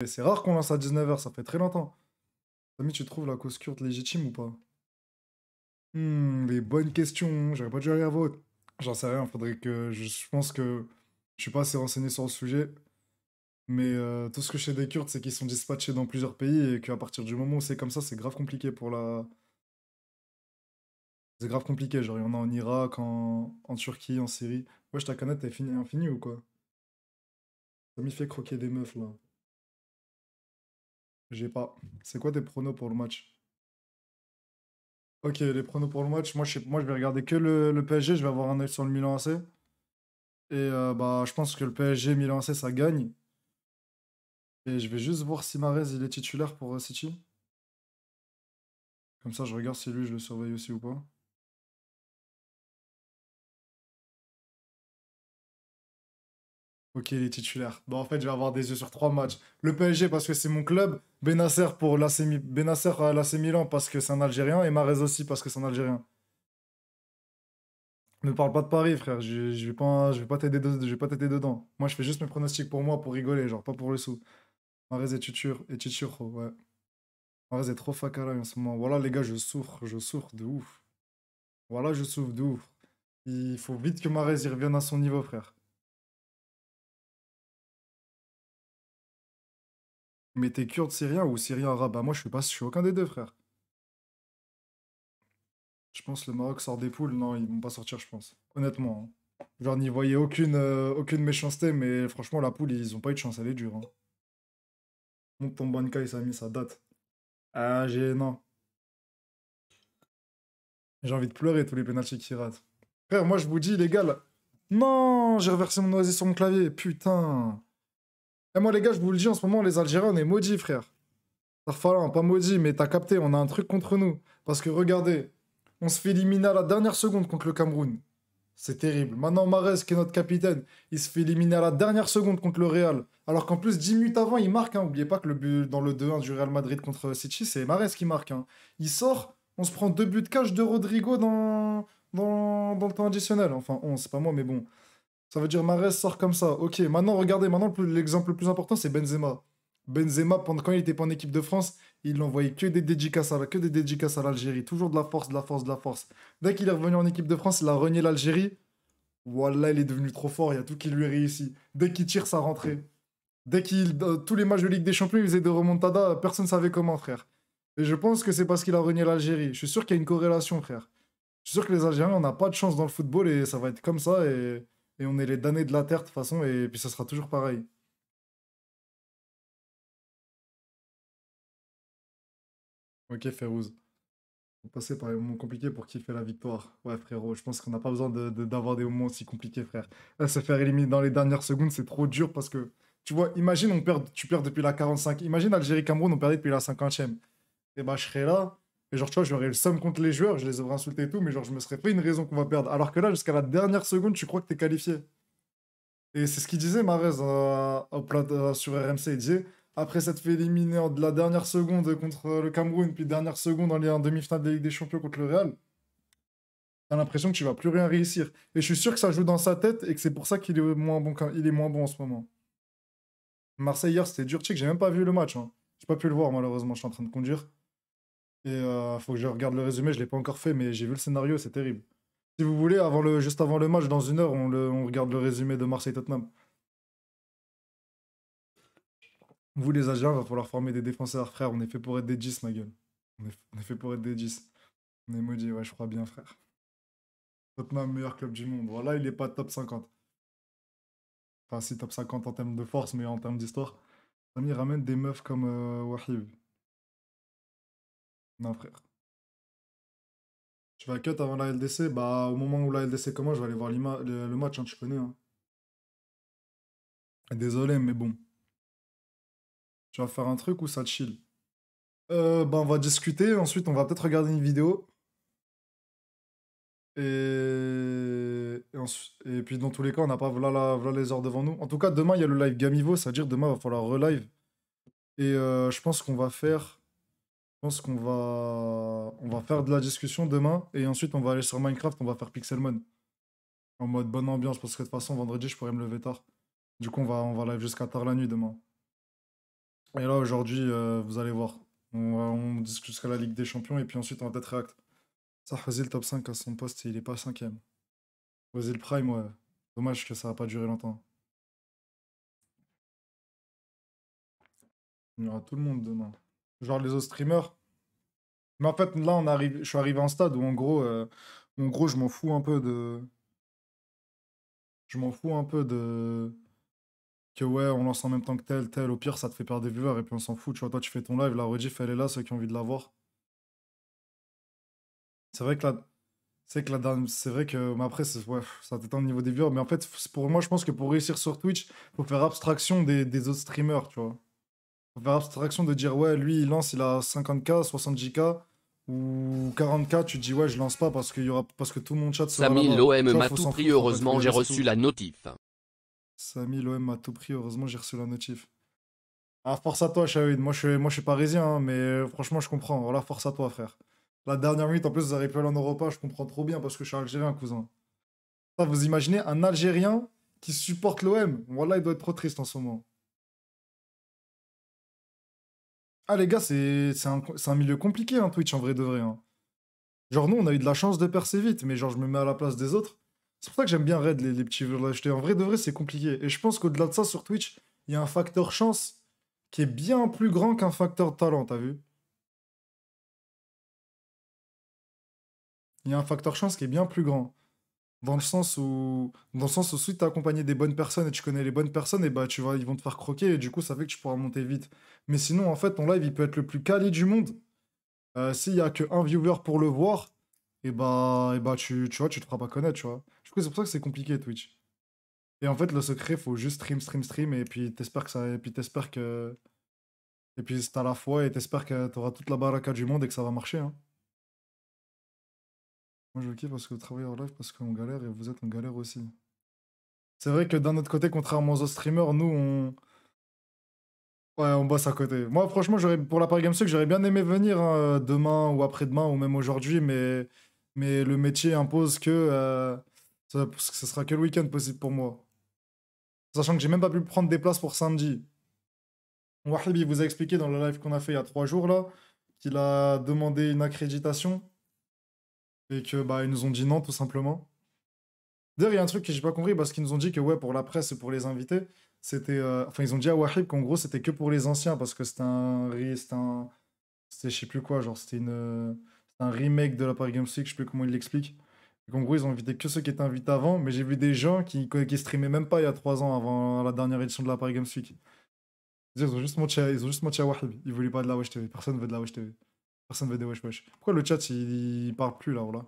Et c'est rare qu'on lance à 19h, ça fait très longtemps. Samy, tu trouves la cause kurde légitime ou pas? Les bonnes questions, j'aurais pas dû aller à vote. J'en sais rien, faudrait que. Je pense que je suis pas assez renseigné sur le sujet. Mais tout ce que je sais des Kurdes, c'est qu'ils sont dispatchés dans plusieurs pays et qu'à partir du moment où c'est comme ça, c'est grave compliqué pour la. C'est grave compliqué. Genre, il y en a en Irak, en Turquie, en Syrie. Wesh, ta canette, elle est infinie ou quoi? Ça m'y fait croquer des meufs là. J'ai pas. C'est quoi tes pronos pour le match? Ok, les pronos pour le match, moi je vais regarder que le PSG, je vais avoir un œil sur le Milan AC. Et bah je pense que le PSG Milan AC ça gagne. Et je vais juste voir si Mahrez il est titulaire pour City. Comme ça je regarde si lui je le surveille aussi ou pas. Ok, il est titulaire. Bon en fait je vais avoir des yeux sur trois matchs. Le PSG parce que c'est mon club, Benacer pour Benacer à l'AC Milan parce que c'est un Algérien et Mahrez aussi parce que c'est un Algérien. Ne parle pas de Paris frère, je vais pas t'aider je vais pas t'aider dedans. Moi je fais juste mes pronostics pour moi pour rigoler, genre pas pour le sou. Mahrez est Chichiro, ouais. Mahrez est trop fakala en ce moment. Voilà, les gars, je souffre de ouf. Voilà, je souffre de ouf. Il faut vite que Mahrez y revienne à son niveau, frère. Mais t'es kurde syrien ou syrien arabe? Bah, moi, je suis aucun des deux, frère. Je pense que le Maroc sort des poules. Non, ils vont pas sortir, je pense. Honnêtement, hein. Genre, n'y voyez aucune méchanceté, mais franchement, la poule, ils ont pas eu de chance, elle est dure, hein. Monte ton banca, il s'est mis sa date. Ah, non. J'ai envie de pleurer tous les pénaltys qui ratent. Frère, moi, je vous dis, les gars, là. Non, j'ai reversé mon oasis sur mon clavier, putain. Et moi, les gars, je vous le dis, en ce moment, les Algériens, on est maudits, frère. Darfala, pas maudit, mais t'as capté, on a un truc contre nous. Parce que regardez, on se fait éliminer à la dernière seconde contre le Cameroun. C'est terrible. Maintenant, Mahrez, qui est notre capitaine, il se fait éliminer à la dernière seconde contre le Real. Alors qu'en plus, 10 minutes avant, il marque, hein. Oubliez pas que le but dans le 2-1 du Real Madrid contre City, c'est Mahrez qui marque, hein. Il sort, on se prend deux buts de cash de Rodrigo dans le temps additionnel. Enfin, c'est pas moi, mais bon. Ça veut dire Mahrez sort comme ça. Ok, maintenant regardez, maintenant l'exemple le plus important c'est Benzema. Benzema, quand il était pas en équipe de France, il n'envoyait que des dédicaces à l'Algérie. Toujours de la force, de la force, de la force. Dès qu'il est revenu en équipe de France, il a renié l'Algérie. Voilà, il est devenu trop fort, il y a tout qui lui réussit. Dès qu'il tire, ça rentrait. Tous les matchs de Ligue des Champions, il faisait des remontadas, personne ne savait comment, frère. Et je pense que c'est parce qu'il a renié l'Algérie. Je suis sûr qu'il y a une corrélation, frère. Je suis sûr que les Algériens, on n'a pas de chance dans le football et ça va être comme ça et on est les damnés de la terre de toute façon et puis ça sera toujours pareil. Ok, Férouz. Faut passer par les moments compliqués pour kiffer la victoire. Ouais, frérot, je pense qu'on n'a pas besoin d'avoir des moments aussi compliqués, frère. Là, se faire éliminer dans les dernières secondes, c'est trop dur parce que, tu vois, imagine, tu perds depuis la 45. Imagine Algérie-Cameroun, on perdait depuis la 50e. Et bah, je serais là. Et genre, tu vois, j'aurais le seum contre les joueurs, je les aurais insultés et tout, mais genre, je me serais fait une raison qu'on va perdre. Alors que là, jusqu'à la dernière seconde, tu crois que t'es qualifié. Et c'est ce qu'il disait, Mahrez, sur RMC. Il disait, après s'être fait éliminer de la dernière seconde contre le Cameroun, puis dernière seconde en demi-finale de la Ligue des Champions contre le Real, t'as l'impression que tu vas plus rien réussir. Et je suis sûr que ça joue dans sa tête et que c'est pour ça qu'il est moins bon, il est moins bon en ce moment. Marseille hier, c'était dur, check, j'ai même pas vu le match, hein. J'ai pas pu le voir, malheureusement, je suis en train de conduire. Et faut que je regarde le résumé, je l'ai pas encore fait, mais j'ai vu le scénario, c'est terrible. Si vous voulez, juste avant le match, dans une heure, on regarde le résumé de Marseille-Tottenham. Vous, les Algériens, va falloir former des défenseurs, frère. On est fait pour être des 10, ma gueule. On est fait pour être des 10. On est maudit, ouais, je crois bien, frère. Tottenham, meilleur club du monde. Voilà, il est pas top 50. Enfin, si, top 50 en termes de force, mais en termes d'histoire. Samy ramène des meufs comme Wahib. Non, frère. Tu vas cut avant la LDC? Bah, au moment où la LDC commence, je vais aller voir le match, hein, tu connais, hein. Désolé, mais bon. Tu vas faire un truc ou ça te chill? Bah, on va discuter. Ensuite, on va peut-être regarder une vidéo. Et puis dans tous les cas, on n'a pas voilà les heures devant nous. En tout cas, demain, il y a le live Gamivo, c'est-à-dire demain, il va falloir relive. Et je pense qu'on va faire. Je pense qu'on va faire de la discussion demain. Et ensuite, on va aller sur Minecraft, on va faire Pixelmon. En mode bonne ambiance, parce que de toute façon, vendredi, je pourrais me lever tard. Du coup, on va live jusqu'à tard la nuit demain. Et là, aujourd'hui, vous allez voir. On discute jusqu'à la Ligue des Champions et puis ensuite on va peut-être réact. Ça, Fazil le top 5 à son poste, il est pas cinquième. Fazil Prime, ouais. Dommage que ça va pas durer longtemps. Il y aura tout le monde demain. Genre les autres streamers. Mais en fait, là, je suis arrivé à un stade où en gros, je m'en fous un peu de. Je m'en fous un peu de. Que ouais, on lance en même temps que tel, tel. Au pire, ça te fait perdre des viewers et puis on s'en fout. Tu vois, toi, tu fais ton live, la rediff, elle est là, ceux qui ont envie de la voir. C'est vrai que là. C'est vrai que. Mais après, ouais, ça t'éteint au niveau des viewers. Mais en fait, pour moi, je pense que pour réussir sur Twitch, faut faire abstraction des autres streamers, tu vois. Faut faire abstraction de dire, ouais, lui, il lance, il a 50K, 70K ou 40K. Tu te dis, ouais, je lance pas parce que tout mon chat sera Samy là-bas. l'OM Tu vois, m'a faut tout s'en pris, foutre, en fait. Faut y heureusement j'ai aller, c'est reçu tout. la notif. Samy, l'OM a tout pris. Heureusement, j'ai reçu la notif. Ah, force à toi, Shahid. Moi, je suis parisien, hein, mais franchement, je comprends. Voilà, force à toi, frère. La dernière minute, en plus, vous avez pu aller en Europa. Je comprends trop bien parce que je suis algérien, cousin. Ça, vous imaginez un Algérien qui supporte l'OM? Voilà, il doit être trop triste en ce moment. Ah, les gars, c'est un milieu compliqué, hein, Twitch, en vrai de vrai, hein. Genre, nous, on a eu de la chance de percer vite, mais genre, je me mets à la place des autres. C'est pour ça que j'aime bien Raid, les petits jeux l'acheter. En vrai de vrai, c'est compliqué. Et je pense qu'au-delà de ça, sur Twitch, il y a un facteur chance qui est bien plus grand qu'un facteur talent, t'as vu? Il y a un facteur chance qui est bien plus grand. Dans le sens où si tu as accompagné des bonnes personnes et tu connais les bonnes personnes, et bah ils vont te faire croquer et du coup ça fait que tu pourras monter vite. Mais sinon, en fait, ton live il peut être le plus quali du monde. S'il y a que un viewer pour le voir, et bah tu vois, tu te feras pas connaître, tu vois. Du coup, c'est pour ça que c'est compliqué Twitch. Et en fait, le secret, faut juste stream, stream, stream, et puis t'espères que ça. Et puis t'espères que. Et puis t'as la foi et t'espères que t'auras toute la baraka du monde et que ça va marcher, hein. Moi je kiffe parce que vous travaillez en live parce qu'on galère et vous êtes en galère aussi. C'est vrai que d'un autre côté, contrairement aux autres streamers, nous, ouais, on bosse à côté. Moi, franchement, pour la Paris Games Week, j'aurais bien aimé venir hein, demain ou après-demain ou même aujourd'hui, mais le métier impose que ce sera que le week-end possible pour moi. Sachant que j'ai même pas pu prendre des places pour samedi. Wahib, il vous a expliqué dans le live qu'on a fait il y a 3 jours là, qu'il a demandé une accréditation et que bah ils nous ont dit non tout simplement. D'ailleurs, il y a un truc que j'ai pas compris parce qu'ils nous ont dit que ouais, pour la presse et pour les invités, enfin, ils ont dit à Wahib qu'en gros, c'était que pour les anciens parce que c'était je sais plus quoi, genre, c'était un remake de la Paris Games Week, je sais plus comment ils l'expliquent. Et qu'en gros, ils ont invité que ceux qui étaient invités avant, mais j'ai vu des gens qui streamaient même pas il y a 3 ans avant la dernière édition de la Paris Games Week. Ils ont juste menti à Wahib. Ils voulaient pas de la Wesh TV. Personne veut de la Wesh TV. Personne veut des Wesh Wesh. Pourquoi le chat il parle plus là, voilà?